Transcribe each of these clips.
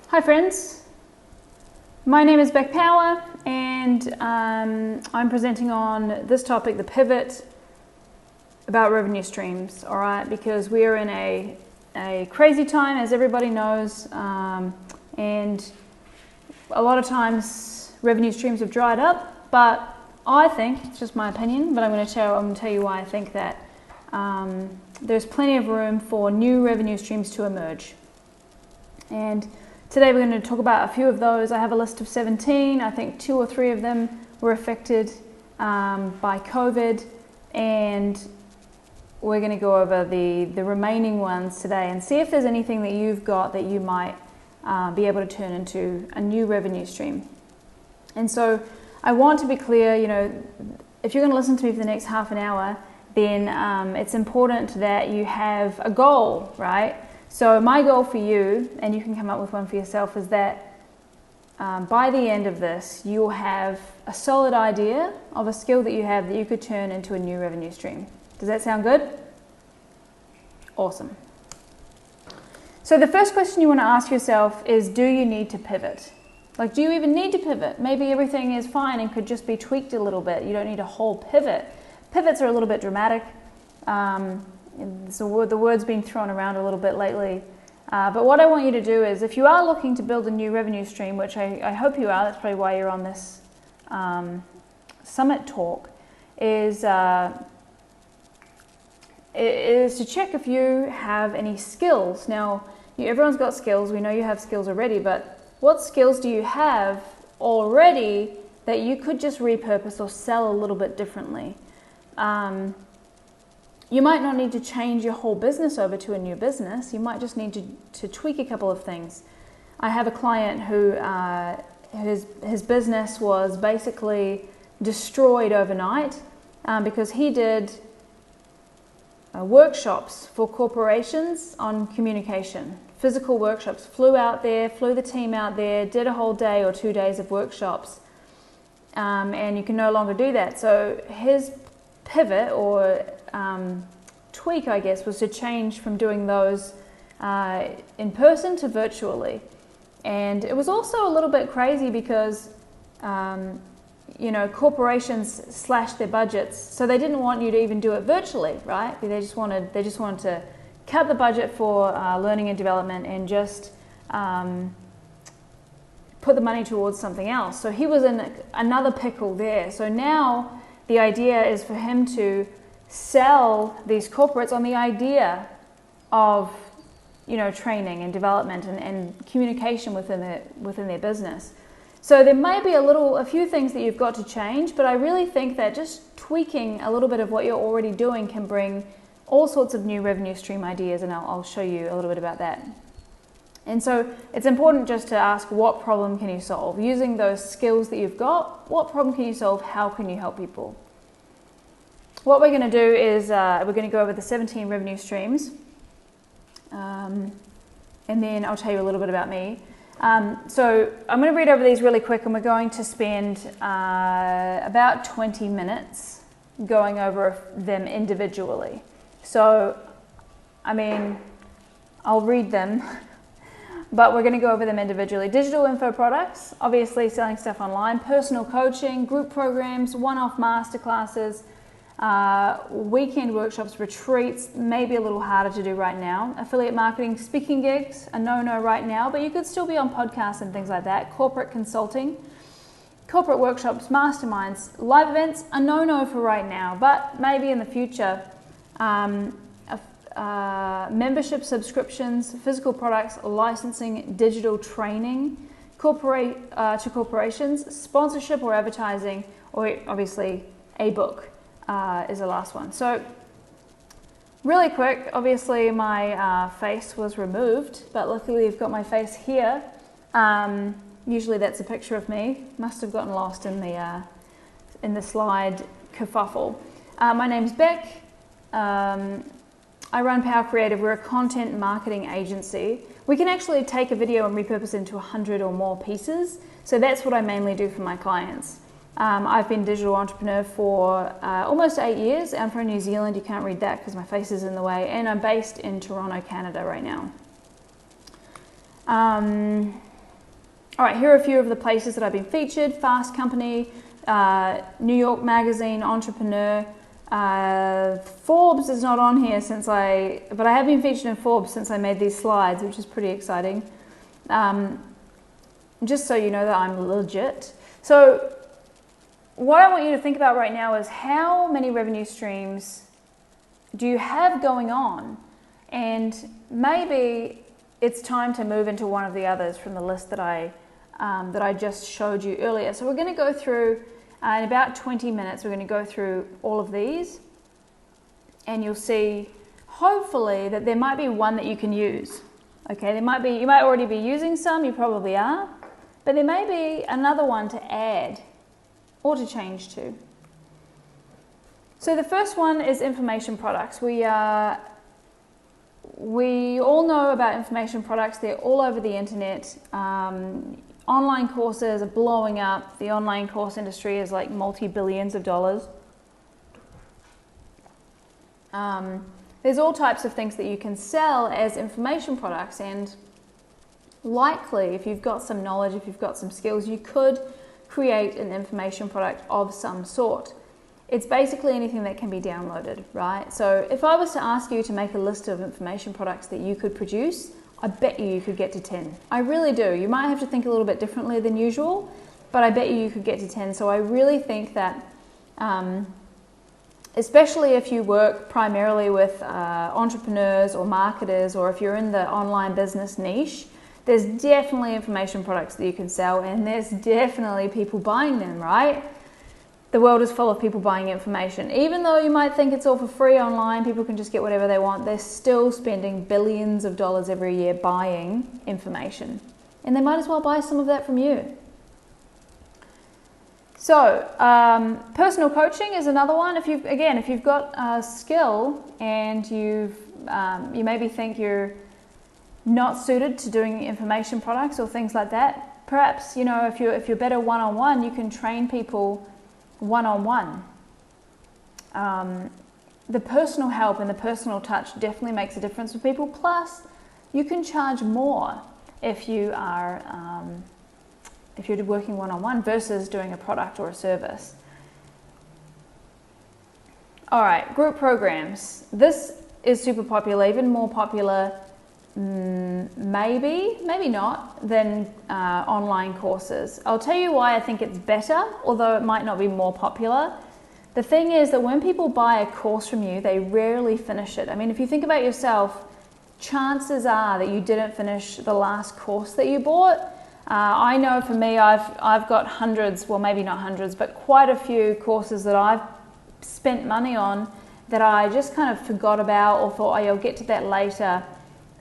Hi friends, my name is Beck Power and I'm presenting on this topic, the pivot about revenue streams, all right, because we are in a crazy time, as everybody knows, and a lot of times revenue streams have dried up, but I think, it's just my opinion, but I'm going to tell you why I think that there's plenty of room for new revenue streams to emerge. And today we're going to talk about a few of those. I have a list of 17. I think 2 or 3 of them were affected by COVID, and we're going to go over the remaining ones today and see if there's anything that you've got that you might be able to turn into a new revenue stream. And so I want to be clear, you know, if you're going to listen to me for the next half an hour, then it's important that you have a goal, right? So my goal for you, and you can come up with one for yourself, is that by the end of this, you'll have a solid idea of a skill that you have that you could turn into a new revenue stream. Does that sound good? Awesome. So the first question you want to ask yourself is, do you need to pivot? Like, do you even need to pivot? Maybe everything is fine and could just be tweaked a little bit. You don't need a whole pivot. Pivots are a little bit dramatic. So the word's been thrown around a little bit lately. But what I want you to do is, if you are looking to build a new revenue stream, which I hope you are, that's probably why you're on this summit talk, is to check if you have any skills. Now, everyone's got skills. We know you have skills already, but what skills do you have already that you could just repurpose or sell a little bit differently? You might not need to change your whole business over to a new business. You might just need to tweak a couple of things. I have a client who his business was basically destroyed overnight because he did workshops for corporations on communication, physical workshops, flew the team out there, did a whole day or 2 days of workshops, and you can no longer do that. So his pivot or tweak, I guess, was to change from doing those in person to virtually. And it was also a little bit crazy because corporations slashed their budgets, so they didn't want you to even do it virtually, right? They just wanted to cut the budget for learning and development and just put the money towards something else. So he was in another pickle there. So now the idea is for him to sell these corporates on the idea of, training and development and communication within their business. So there may be a few things that you've got to change, but I really think that just tweaking a little bit of what you're already doing can bring all sorts of new revenue stream ideas, and I'll show you a little bit about that. And so it's important just to ask, what problem can you solve? Using those skills that you've got, what problem can you solve? How can you help people? What we're going to do is we're going to go over the 17 revenue streams, and then I'll tell you a little bit about me. So I'm going to read over these really quick, and we're going to spend about 20 minutes going over them individually. So, I'll read them, but we're going to go over them individually. Digital info products, obviously selling stuff online, personal coaching, group programs, one-off masterclasses, weekend workshops, retreats, maybe a little harder to do right now. Affiliate marketing, speaking gigs, a no-no right now, but you could still be on podcasts and things like that. Corporate consulting, corporate workshops, masterminds, live events, a no-no for right now, but maybe in the future. Membership subscriptions, physical products, licensing, digital training, to corporations, sponsorship or advertising, or obviously a book is the last one. So really quick, obviously my face was removed, but luckily I've got my face here. Usually that's a picture of me. Must have gotten lost in the slide kerfuffle. My name's Beck. I run Power Creative. We're a content marketing agency. We can actually take a video and repurpose it into 100 or more pieces. So that's what I mainly do for my clients. I've been a digital entrepreneur for almost 8 years. I'm from New Zealand. You can't read that because my face is in the way. And I'm based in Toronto, Canada right now. All right, here are a few of the places that I've been featured: Fast Company, New York Magazine, Entrepreneur. Forbes is not on here but I have been featured in Forbes since I made these slides, which is pretty exciting. Just so you know that I'm legit. So what I want you to think about right now is how many revenue streams do you have going on? And maybe it's time to move into one of the others from the list that I just showed you earlier. So we're going to go through, in about 20 minutes, we're going to go through all of these. And you'll see, hopefully, that there might be one that you can use. Okay, you might already be using some, you probably are. But there may be another one to add or to change to. So the first one is information products. We all know about information products. They're all over the internet. Online courses are blowing up. The online course industry is like multi-billions of dollars. There's all types of things that you can sell as information products, and likely, if you've got some knowledge, if you've got some skills, you could create an information product of some sort. It's basically anything that can be downloaded, right? So if I was to ask you to make a list of information products that you could produce, I bet you could get to 10. I really do. You might have to think a little bit differently than usual, but I bet you could get to 10. So I really think that, especially if you work primarily with entrepreneurs or marketers, or if you're in the online business niche, there's definitely information products that you can sell, and there's definitely people buying them, right? The world is full of people buying information. Even though you might think it's all for free online, people can just get whatever they want, they're still spending billions of dollars every year buying information. And they might as well buy some of that from you. So, personal coaching is another one. If you've got a skill and you maybe think you're not suited to doing information products or things like that, perhaps, if you're better one-on-one, you can train people one-on-one. The personal help and the personal touch definitely makes a difference for people. Plus, you can charge more if you're working one-on-one versus doing a product or a service. All right, group programs. This is super popular, even more popular, maybe not, than online courses. I'll tell you why I think it's better, although it might not be more popular. The thing is that when people buy a course from you, they rarely finish it. I mean, if you think about yourself, chances are that you didn't finish the last course that you bought. I know for me, I've got hundreds, well maybe not hundreds, but quite a few courses that I've spent money on that I just kind of forgot about or thought, oh, I'll get to that later.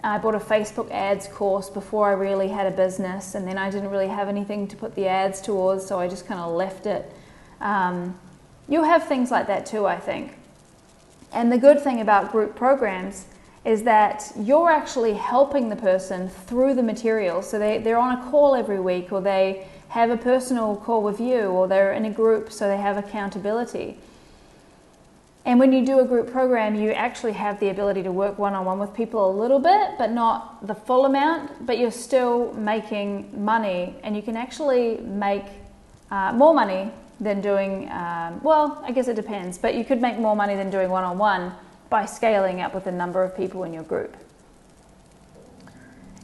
I bought a Facebook ads course before I really had a business, and then I didn't really have anything to put the ads towards, so I just kind of left it. You'll have things like that too, I think. And the good thing about group programs is that you're actually helping the person through the material. So they're on a call every week, or they have a personal call with you, or they're in a group, so they have accountability. And when you do a group program, you actually have the ability to work one-on-one with people a little bit, but not the full amount, but you're still making money, and you can actually make more money than doing, well, I guess it depends, but you could make more money than doing one-on-one by scaling up with the number of people in your group.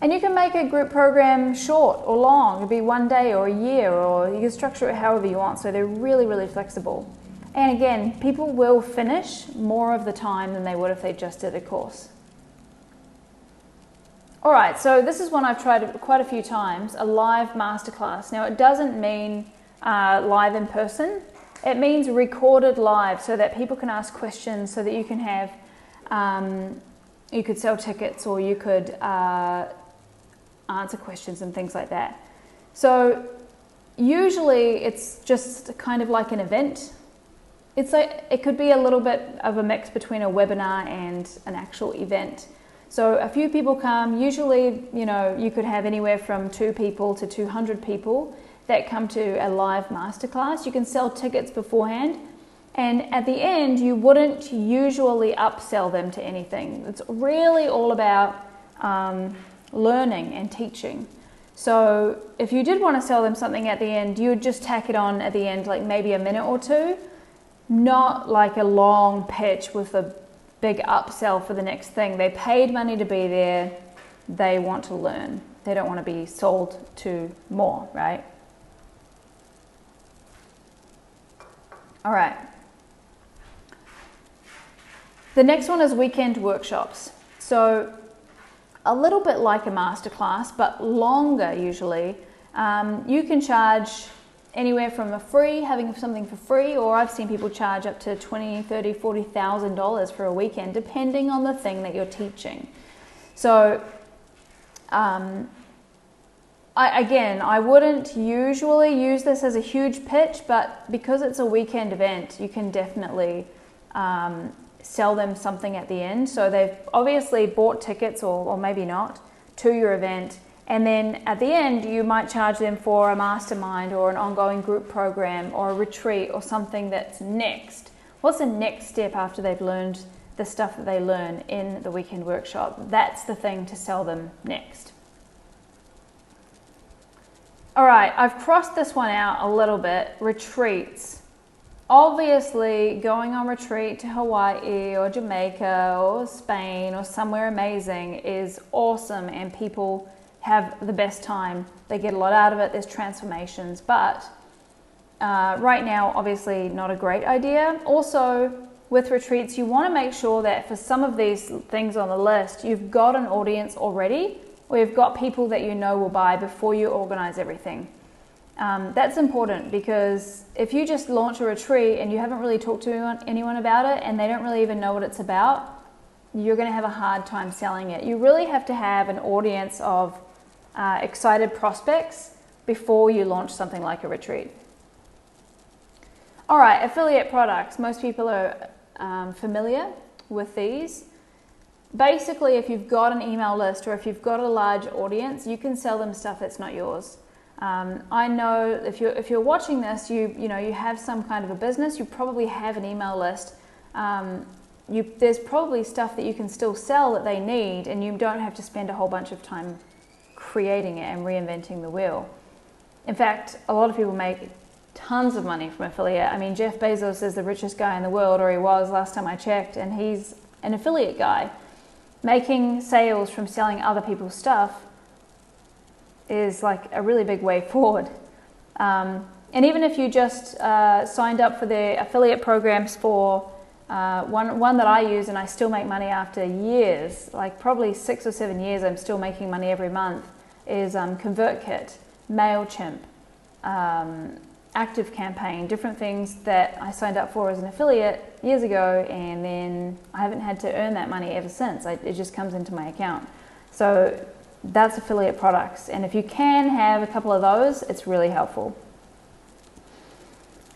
And you can make a group program short or long. It could be 1 day or a year, or you can structure it however you want, so they're really, really flexible. And again, people will finish more of the time than they would if they just did a course. All right, so this is one I've tried quite a few times, a live masterclass. Now, it doesn't mean live in person. It means recorded live, so that people can ask questions, so that you can have, you could sell tickets, or you could answer questions and things like that. So usually it's just kind of like an event. It could be a little bit of a mix between a webinar and an actual event. So a few people come. Usually, you could have anywhere from 2 people to 200 people that come to a live masterclass. You can sell tickets beforehand, and at the end, you wouldn't usually upsell them to anything. It's really all about learning and teaching. So if you did want to sell them something at the end, you would just tack it on at the end, like maybe a minute or two, not like a long pitch with a big upsell for the next thing. They paid money to be there. They want to learn. They don't want to be sold to more, right? All right. The next one is weekend workshops. So a little bit like a masterclass, but longer usually. You can charge anywhere from having something for free, or I've seen people charge up to $20,000, $30,000, $40,000 for a weekend, depending on the thing that you're teaching. So I wouldn't usually use this as a huge pitch, but because it's a weekend event, you can definitely sell them something at the end. So they've obviously bought tickets, or maybe not, to your event. And then at the end, you might charge them for a mastermind or an ongoing group program or a retreat or something that's next. What's the next step after they've learned the stuff that they learn in the weekend workshop? That's the thing to sell them next. All right, I've crossed this one out a little bit. Retreats. Obviously, going on retreat to Hawaii or Jamaica or Spain or somewhere amazing is awesome, and people have the best time. They get a lot out of it. There's transformations, but right now, obviously not a great idea. Also, with retreats, you want to make sure that for some of these things on the list, you've got an audience already, or you've got people that you know will buy before you organize everything. That's important, because if you just launch a retreat and you haven't really talked to anyone about it and they don't really even know what it's about, you're going to have a hard time selling it. You really have to have an audience of excited prospects before you launch something like a retreat. All right, affiliate products. Most people are familiar with these. Basically, if you've got an email list or if you've got a large audience, you can sell them stuff that's not yours. I know if you're watching this, you have some kind of a business. You probably have an email list. There's probably stuff that you can still sell that they need, and you don't have to spend a whole bunch of time creating it and reinventing the wheel. In fact, a lot of people make tons of money from affiliate. I mean, Jeff Bezos is the richest guy in the world, or he was last time I checked, and he's an affiliate guy. Making sales from selling other people's stuff is like a really big way forward. And even if you just signed up for the affiliate programs for one that I use, and I still make money after years, like probably 6 or 7 years, I'm still making money every month, is ConvertKit, MailChimp, ActiveCampaign, different things that I signed up for as an affiliate years ago, and then I haven't had to earn that money ever since. It just comes into my account. So that's affiliate products, and if you can have a couple of those, it's really helpful.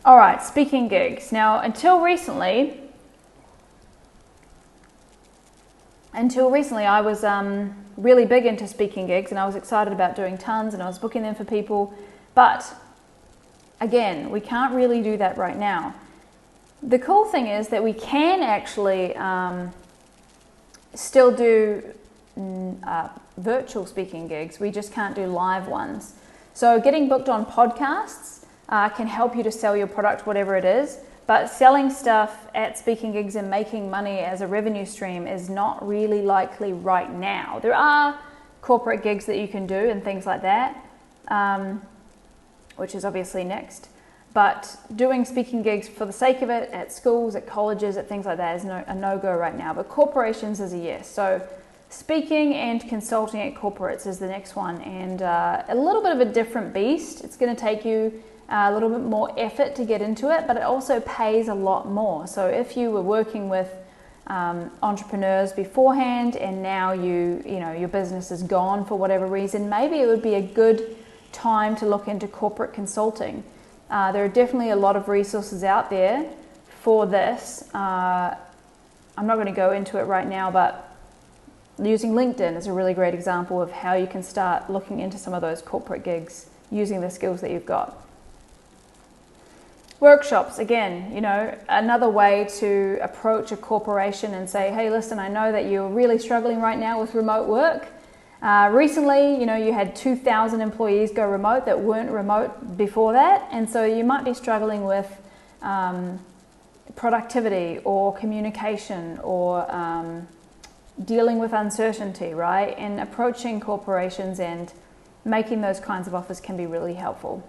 All right, speaking gigs. Now, until recently I was really big into speaking gigs, and I was excited about doing tons, and I was booking them for people, but again, we can't really do that right now. The cool thing is that we can actually still do virtual speaking gigs. We just can't do live ones. So getting booked on podcasts can help you to sell your product, whatever it is, but selling stuff at speaking gigs and making money as a revenue stream is not really likely right now. There are corporate gigs that you can do and things like that, which is obviously next. But doing speaking gigs for the sake of it at schools, at colleges, at things like that is a no-go right now. But corporations is a yes. So speaking and consulting at corporates is the next one, and a little bit of a different beast. It's going to take you a little bit more effort to get into it, but it also pays a lot more. So if you were working with entrepreneurs beforehand, and now your business is gone for whatever reason, maybe it would be a good time to look into corporate consulting. There are definitely a lot of resources out there for this. I'm not going to go into it right now, but using LinkedIn is a really great example of how you can start looking into some of those corporate gigs using the skills that you've got. Workshops, again, another way to approach a corporation and say, hey, listen, I know that you're really struggling right now with remote work. Recently, you had 2,000 employees go remote that weren't remote before that, and so you might be struggling with productivity or communication or dealing with uncertainty, right? And approaching corporations and making those kinds of offers can be really helpful.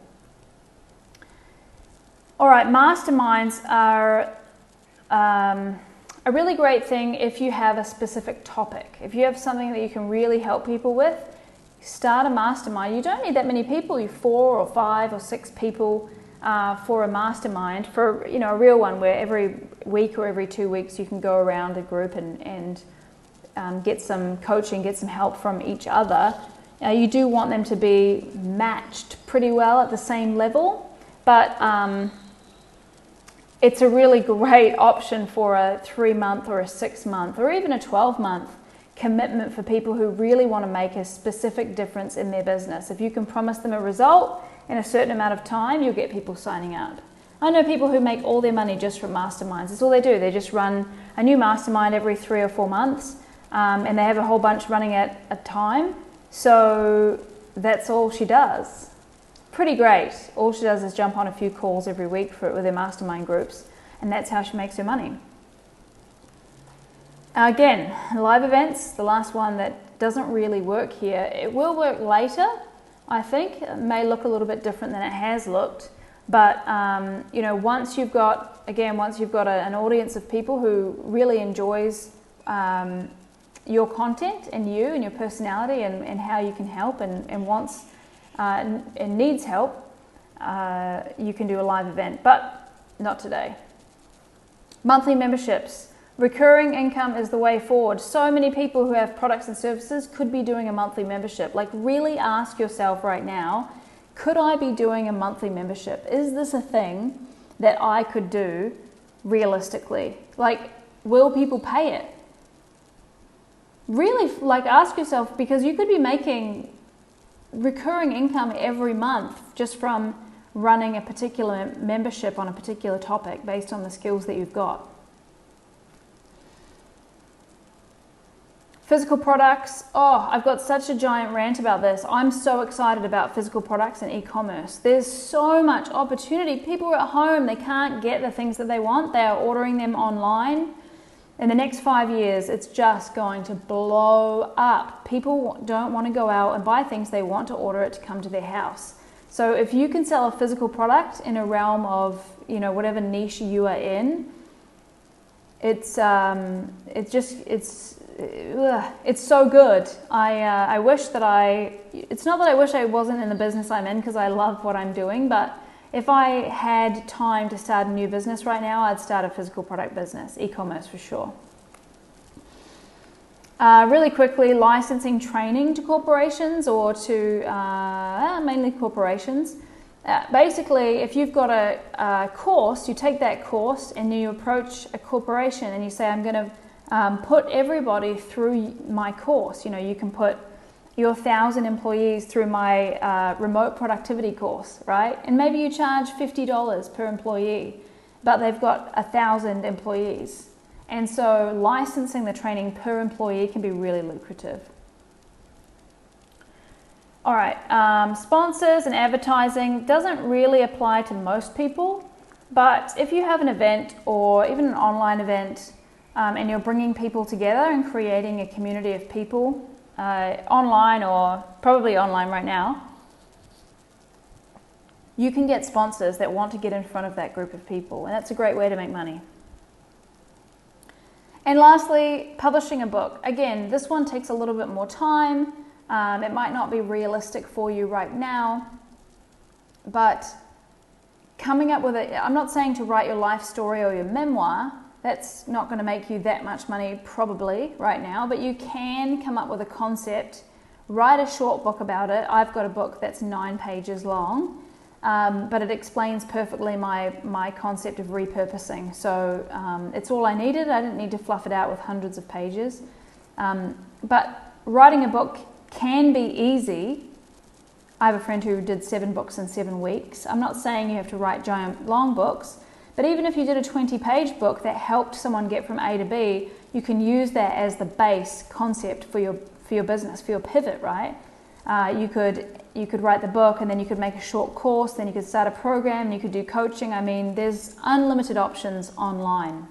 All right, masterminds are a really great thing if you have a specific topic. If you have something that you can really help people with, start a mastermind. You don't need that many people. You 4 or 5 or 6 people for a mastermind, for a real one where every week or every 2 weeks you can go around a group and get some coaching, get some help from each other. You do want them to be matched pretty well at the same level, but it's a really great option for a 3-month or a 6-month or even a 12-month commitment for people who really want to make a specific difference in their business. If you can promise them a result in a certain amount of time, you'll get people signing up. I know people who make all their money just from masterminds. That's all they do. They just run a new mastermind every 3 or 4 months, and they have a whole bunch running at a time. So that's all she does. Pretty great. All she does is jump on a few calls every week with her mastermind groups, and that's how she makes her money. Again, live events, the last one that doesn't really work here. It will work later, I think. It may look a little bit different than it has looked, but once you've got an audience of people who really enjoys your content and you and your personality and how you can help and wants and needs help, you can do a live event, but not today. Monthly memberships. Recurring income is the way forward. So many people who have products and services could be doing a monthly membership. Like, really ask yourself right now, could I be doing a monthly membership? Is this a thing that I could do realistically? Like, will people pay it? Really, ask yourself, because you could be making recurring income every month just from running a particular membership on a particular topic based on the skills that you've got. Physical products. Oh, I've got such a giant rant about this. I'm so excited about physical products and e-commerce. There's so much opportunity. People are at home. They can't get the things that they want. They are ordering them online. In the next 5 years, it's just going to blow up. People don't want to go out and buy things. They want to order it to come to their house. So if you can sell a physical product in a realm of, whatever niche you are in, it's so good. I wish that it's not that I wish I wasn't in the business I'm in, because I love what I'm doing, but if I had time to start a new business right now, I'd start a physical product business, e-commerce for sure. Really quickly, licensing training to corporations or to mainly corporations. Basically, if you've got a course, you take that course and you approach a corporation and you say, I'm going to put everybody through my course. You can put your 1,000 employees through my remote productivity course, right? And maybe you charge $50 per employee, but they've got 1,000 employees. And so licensing the training per employee can be really lucrative. All right, sponsors and advertising doesn't really apply to most people, but if you have an event or even an online event and you're bringing people together and creating a community of people, online or probably online right now, you can get sponsors that want to get in front of that group of people, and that's a great way to make money. And lastly, publishing a book. Again, this one takes a little bit more time. It might not be realistic for you right now, but coming up with I'm not saying to write your life story or your memoir. That's not going to make you that much money probably right now, but you can come up with a concept, write a short book about it. I've got a book that's 9 pages long, but it explains perfectly my concept of repurposing. So it's all I needed. I didn't need to fluff it out with hundreds of pages. But writing a book can be easy. I have a friend who did 7 books in 7 weeks. I'm not saying you have to write giant long books, but even if you did a 20-page book that helped someone get from A to B, you can use that as the base concept for for your business, for your pivot, right? You could write the book, and then you could make a short course, then you could start a program, and you could do coaching. I mean, there's unlimited options online.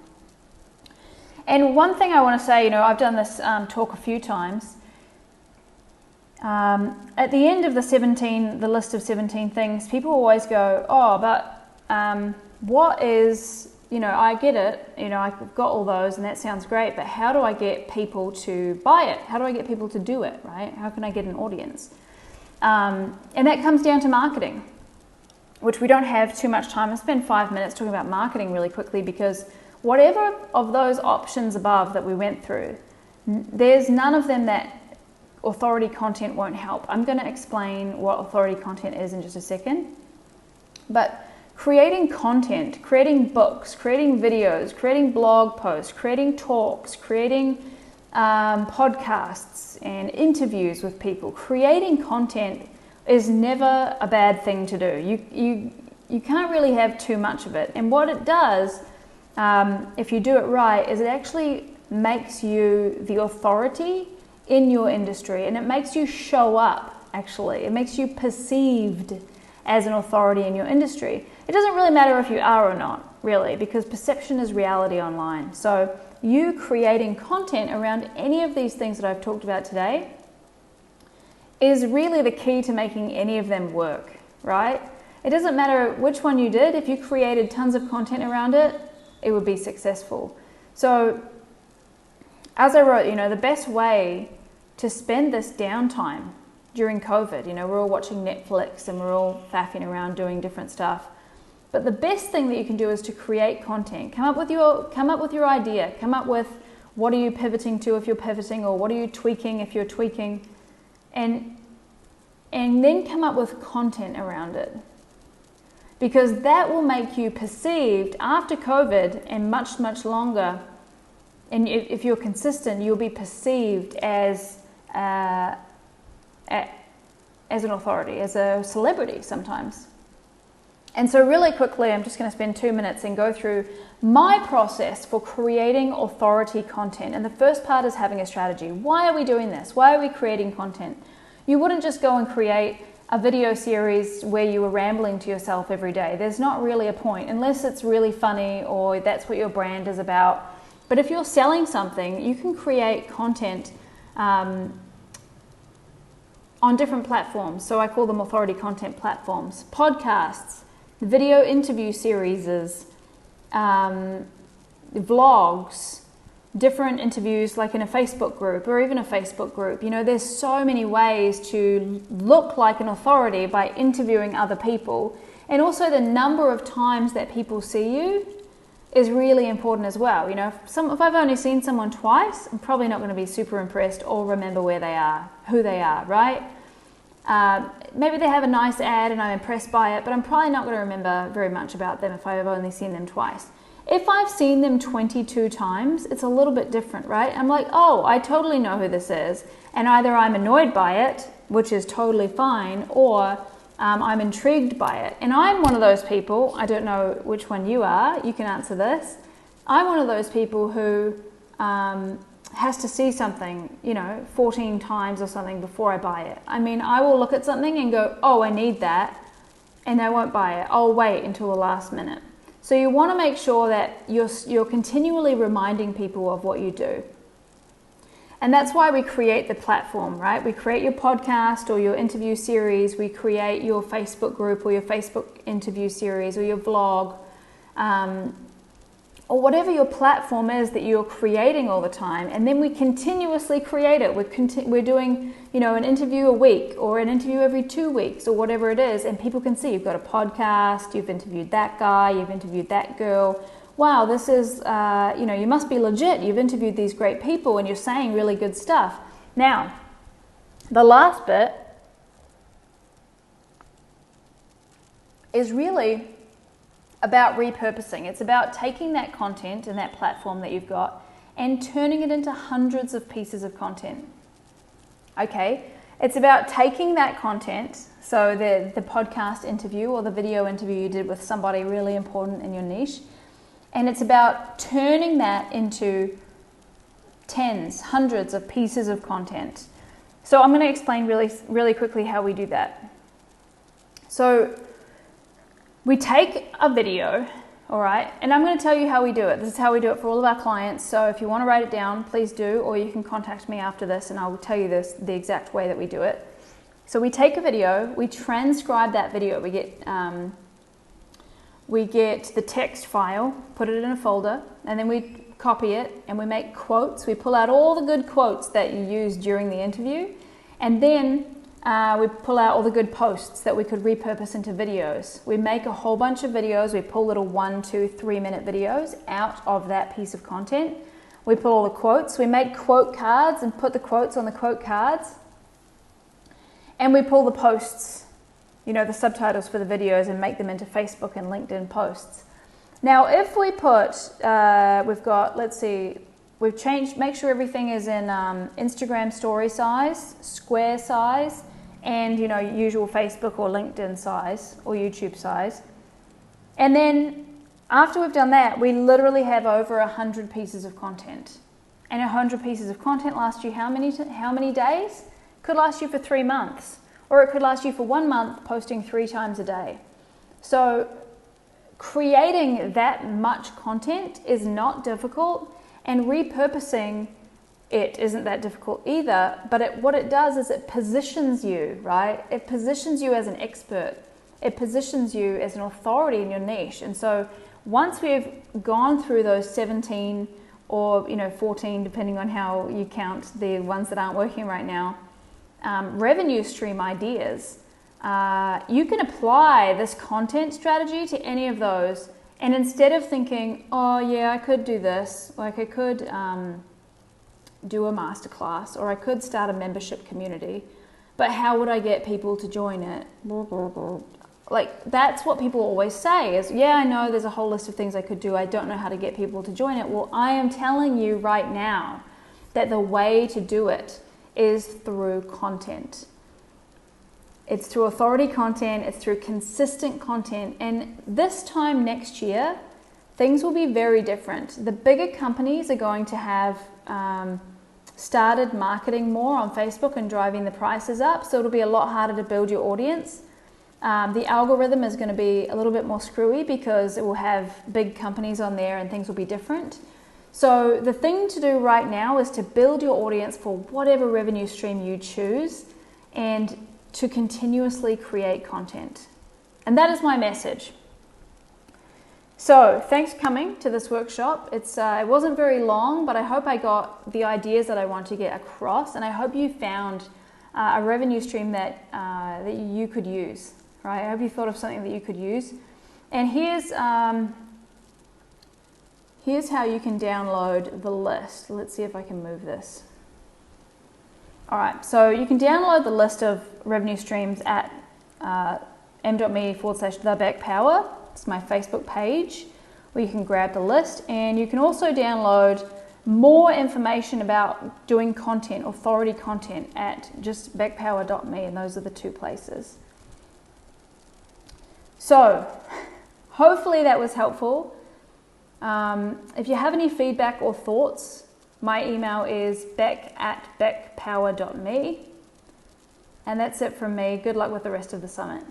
And one thing I want to say, I've done this talk a few times. At the end of the list of 17 things, people always go, oh, but what is, I get it, I've got all those and that sounds great, but how do I get people to buy it? How do I get people to do it, right? How can I get an audience? And that comes down to marketing, which we don't have too much time. I'll spend 5 minutes talking about marketing really quickly, because whatever of those options above that we went through, there's none of them that authority content won't help. I'm going to explain what authority content is in just a second. But creating content, creating books, creating videos, creating blog posts, creating talks, creating podcasts and interviews with people, creating content is never a bad thing to do. You can't really have too much of it. And what it does, if you do it right, is it actually makes you the authority in your industry, and it makes you show up, actually. It makes you perceived as an authority in your industry. It doesn't really matter if you are or not, really, because perception is reality online. So you creating content around any of these things that I've talked about today is really the key to making any of them work, right? It doesn't matter which one you did. If you created tons of content around it, it would be successful. So as I wrote, the best way to spend this downtime during COVID, we're all watching Netflix and we're all faffing around doing different stuff. But the best thing that you can do is to create content. Come up with your idea. Come up with what are you pivoting to if you're pivoting, or what are you tweaking if you're tweaking, and then come up with content around it. Because that will make you perceived after COVID and much, much longer. And if you're consistent, you'll be perceived as an authority, as a celebrity sometimes. And so really quickly, I'm just going to spend 2 minutes and go through my process for creating authority content. And the first part is having a strategy. Why are we doing this? Why are we creating content? You wouldn't just go and create a video series where you were rambling to yourself every day. There's not really a point, unless it's really funny or that's what your brand is about. But if you're selling something, you can create content on different platforms. So I call them authority content platforms. Podcasts, video interview series, vlogs, different interviews like in a Facebook group or even a Facebook group. There's so many ways to look like an authority by interviewing other people. And also the number of times that people see you is really important as well. If I've only seen someone twice, I'm probably not going to be super impressed or remember where they are, who they are, right? Maybe they have a nice ad and I'm impressed by it, but I'm probably not going to remember very much about them if I've only seen them twice. If I've seen them 22 times, it's a little bit different, right? I'm like, oh, I totally know who this is. And either I'm annoyed by it, which is totally fine, or I'm intrigued by it. And I'm one of those people, I don't know which one you are, you can answer this. I'm one of those people who has to see something, 14 times or something before I buy it. I mean, I will look at something and go, oh, I need that, and I won't buy it. I'll wait until the last minute. So you want to make sure that you're continually reminding people of what you do. And that's why we create the platform, right? We create your podcast or your interview series. We create your Facebook group or your Facebook interview series or your vlog, or whatever your platform is that you're creating all the time. And then we continuously create it. We're doing, an interview a week or an interview every 2 weeks or whatever it is. And people can see you've got a podcast, you've interviewed that guy, you've interviewed that girl. Wow, this is, you must be legit. You've interviewed these great people and you're saying really good stuff. Now, the last bit is really about repurposing. It's about taking that content and that platform that you've got and turning it into hundreds of pieces of content. Okay, it's about taking that content, so the podcast interview or the video interview you did with somebody really important in your niche, and it's about turning that into tens, hundreds of pieces of content. So I'm going to explain really quickly how we do that. So we take a video, all right, and I'm going to tell you how we do it. This is how we do it for all of our clients. So if you want to write it down, please do, or you can contact me after this and I will tell you the exact way that we do it. So we take a video, we transcribe that video. We get the text file, put it in a folder, and then we copy it and we make quotes. We pull out all the good quotes that you used during the interview, and then we pull out all the good posts that we could repurpose into videos. We make a whole bunch of videos. We pull little 1, 2, 3 minute videos out of that piece of content. We pull all the quotes. We make quote cards and put the quotes on the quote cards. And we pull the posts, the subtitles for the videos, and make them into Facebook and LinkedIn posts. Now, if we put, make sure everything is in Instagram story size, square size, and, usual Facebook or LinkedIn size or YouTube size. And then after we've done that, we literally have over 100 pieces of content. And 100 pieces of content lasts you how many days? Could last you for 3 months, or it could last you for 1 month, posting 3 times a day. So creating that much content is not difficult, and repurposing it isn't that difficult either, but what it does is it positions you, right? It positions you as an expert. It positions you as an authority in your niche. And so once we've gone through those 17 or 14, depending on how you count the ones that aren't working right now, revenue stream ideas, you can apply this content strategy to any of those. And instead of thinking, oh yeah, I could do this, like I could do a masterclass, or I could start a membership community, but how would I get people to join it? Like, that's what people always say is, yeah, I know there's a whole list of things I could do. I don't know how to get people to join it. Well, I am telling you right now that the way to do it is through content. It's through authority content, it's through consistent content, and this time next year, things will be very different. The bigger companies are going to have started marketing more on Facebook and driving the prices up, so it'll be a lot harder to build your audience. The algorithm is going to be a little bit more screwy because it will have big companies on there and things will be different. So the thing to do right now is to build your audience for whatever revenue stream you choose and to continuously create content. And that is my message. So thanks for coming to this workshop. It wasn't very long, but I hope I got the ideas that I want to get across, and I hope you found a revenue stream that you could use. Right? I hope you thought of something that you could use. And here's how you can download the list. Let's see if I can move this. All right, so you can download the list of revenue streams at m.me/thebeckpower. It's my Facebook page where you can grab the list, and you can also download more information about doing content, authority content, at just beckpower.me, and those are the 2 places. So hopefully that was helpful. If you have any feedback or thoughts, my email is beck@beckpower.me. And that's it from me. Good luck with the rest of the summit.